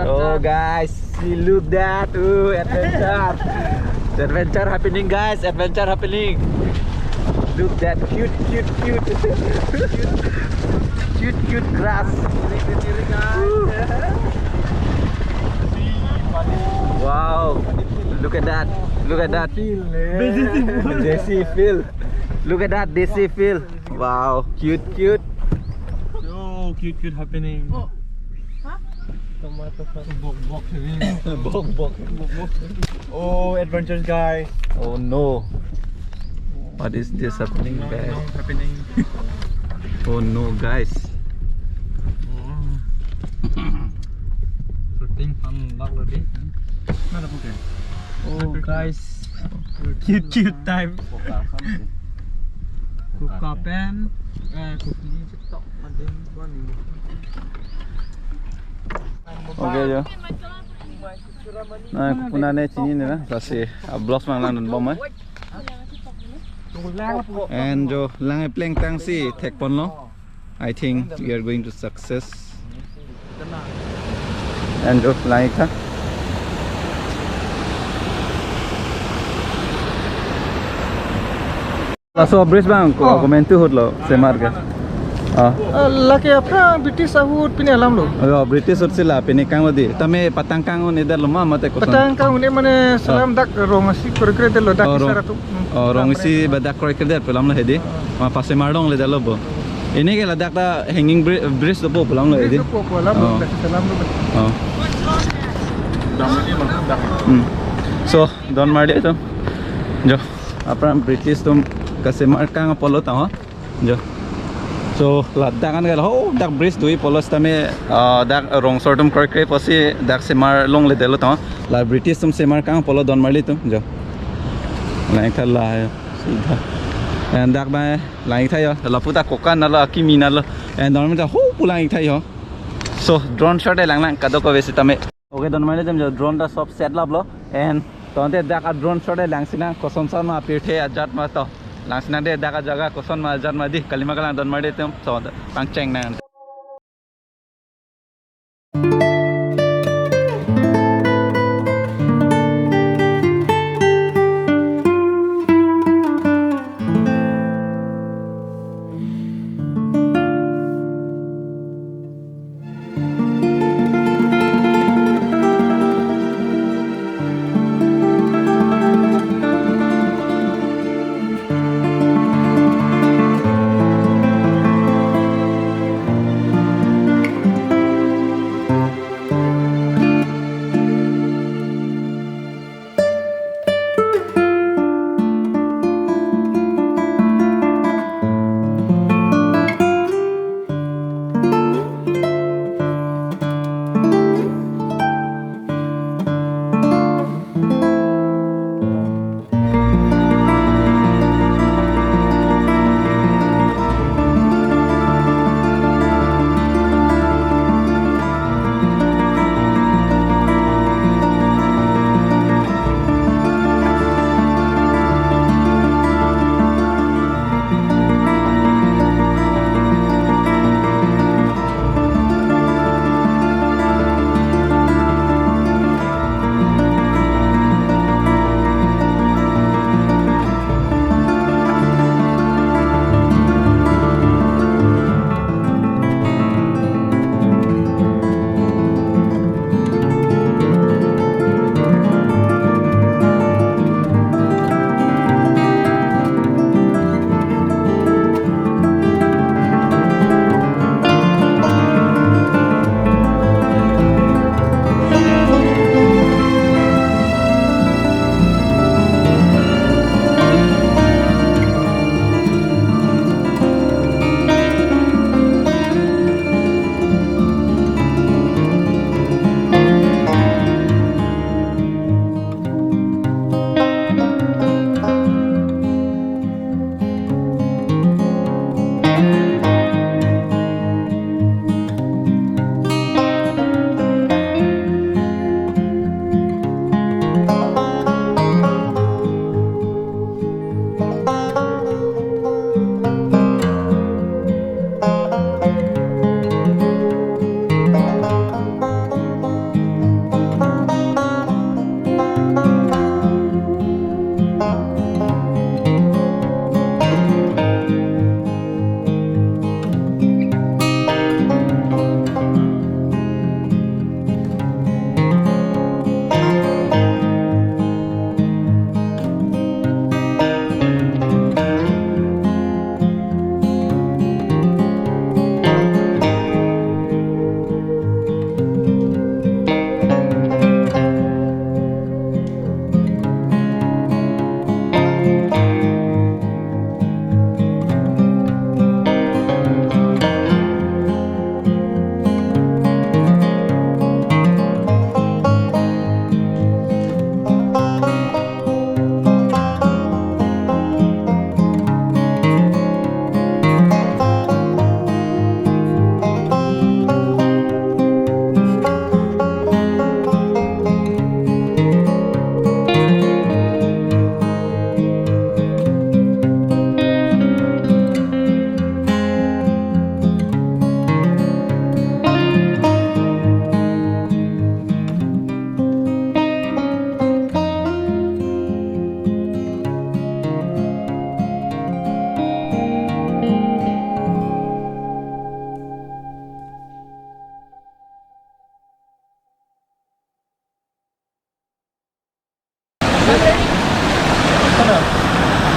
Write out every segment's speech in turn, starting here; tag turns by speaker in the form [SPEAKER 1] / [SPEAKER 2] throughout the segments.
[SPEAKER 1] Oh guys, see look that, adventure, adventure happening guys, adventure happening. Look that cute grass. Wow, look at that, Desi feel. Look at that Desi feel. Wow, cute.
[SPEAKER 2] Oh, cute happening.
[SPEAKER 1] Bok.
[SPEAKER 2] Oh, adventures guys.
[SPEAKER 1] Oh no. What is this happening guys? Oh no guys.
[SPEAKER 2] Oh guys, cute time. Kukapen, kuki cetok ada bani.
[SPEAKER 1] Okay jo. Nah, punane chini ne na kasi blocks manglang don bom hai. And jo lang pleng tang si tek pon lo. I think we are going to success. And jo lang tha. So bridge bang ko comment tu hot lo semar ke.
[SPEAKER 2] Laki apa British ahut pini alam lo.
[SPEAKER 1] Oh British hot sila pini kang madi. Tame patang kang on idar lo ma mate ko.
[SPEAKER 2] Patang kang ni mana salam dak rong si kore de lo dak sara tu.
[SPEAKER 1] Oh rong si badak kore de pelam lo hedi. Ma pase mardong le dalo bo. Ini ke ladak ta hanging bridge to bo pelam lo hedi.
[SPEAKER 2] Ko pelam lo salam lo.
[SPEAKER 1] Oh. So don mar de to. Jo. Apran British tum kasi markang polo ta ho. Jo. So laddak kan gal ho dak bridge dui polos tame dak rong sortum kre pasi dak semar long le delo ta la British tum semar kang polo don marli tum jo. Lai khala सीधा and dak ba lai thai yo la puta kokan na la kimi na la and don ma ho pulang thai yo so drone shot lang lang kado ko besi tame okay don marli tum jo drone da sob set lab lo and tonte dak drone shot lang sina koson san ma pirthe ajat ma to langsung de daga jaga koson ma jar ma di kalima kalang don made tem so pangcheng na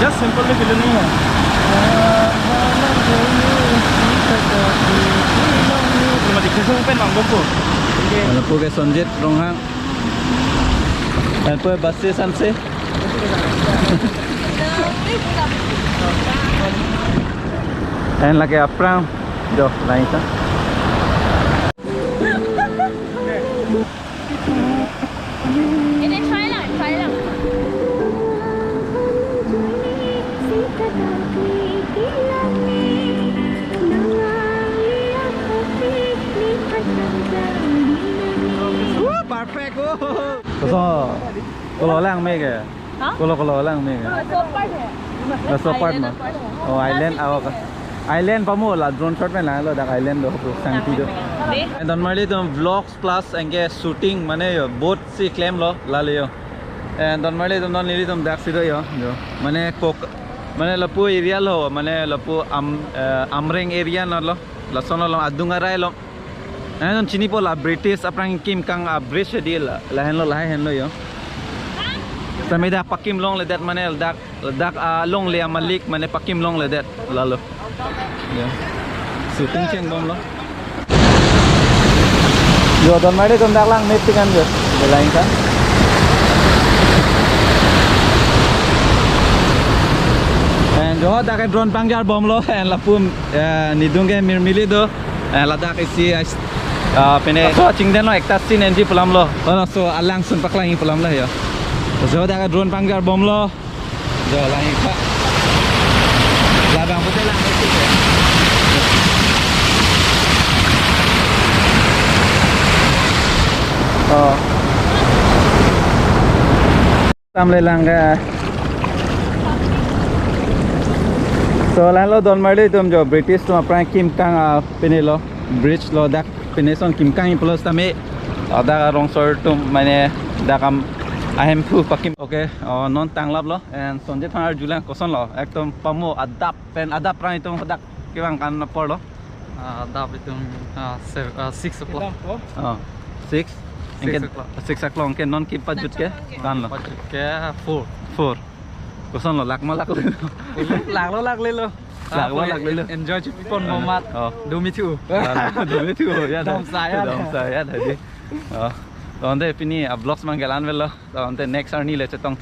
[SPEAKER 1] Just simple le film nahi hai. Cuma dikasih open bang boko. Lapu ke Sonjit Ronghang. Lapu bus station se. And lagi aprang jo lain ta.
[SPEAKER 3] Ini try lang.
[SPEAKER 1] Perfect. Kalau lang me ke? Kalau lang me ke? So part ma. Oh island island pa mo la drone shot mein la lo dak island do santi do. And normally to vlogs plus engage shooting mane yo both si claim lo la le yo. And normally to non nili tum dak si do yo. Mane kok mane lapu area lo mane lapu amring area na lo la sono lo adungarai lo. And chini po la British aprang Kim Kang bridge deal la hen lo yo. Sampai dah pakim long le dat mane dak long le malik mane pakim long le dat lalu. Ya. Shooting cheng bom lo. Jo don mari tum dak lang meeting kan jo. Lain kan. And jo dak drone pangjar bom lo and lapum nidung ke mirmili do la dak isi pene so chingden lo ekta scene enji pulam lo. So alang sun paklang pulam lo yo. So dak drone pangjar bom lo. Jo lain ka. Labang putih lang meeting. Oh. Samle lang ka. So lalu don mari tum jo British tum aprang Kim Kang penelo bridge lo dak peneson Kim Kang plus tame ada rong sor tum mane dakam ahem pu pakim. Okay, non tanglap lo and sonje thar julang koson lo ekdom pamo adap pen adap prang itum dak kiwang kan por lo
[SPEAKER 2] Adap itu 6 o'clock.
[SPEAKER 1] 6 6 o'clock ke non ki pajut ke kan lo
[SPEAKER 2] Pajut ke 4.
[SPEAKER 1] koson lo lak malak
[SPEAKER 2] Lak le lo. Enjoy pon momat. Dumi tu.
[SPEAKER 1] Dumi tu ya.
[SPEAKER 2] Dom saya
[SPEAKER 1] tadi. Onde pini vlogs man galan velo. Onde next arni le chetong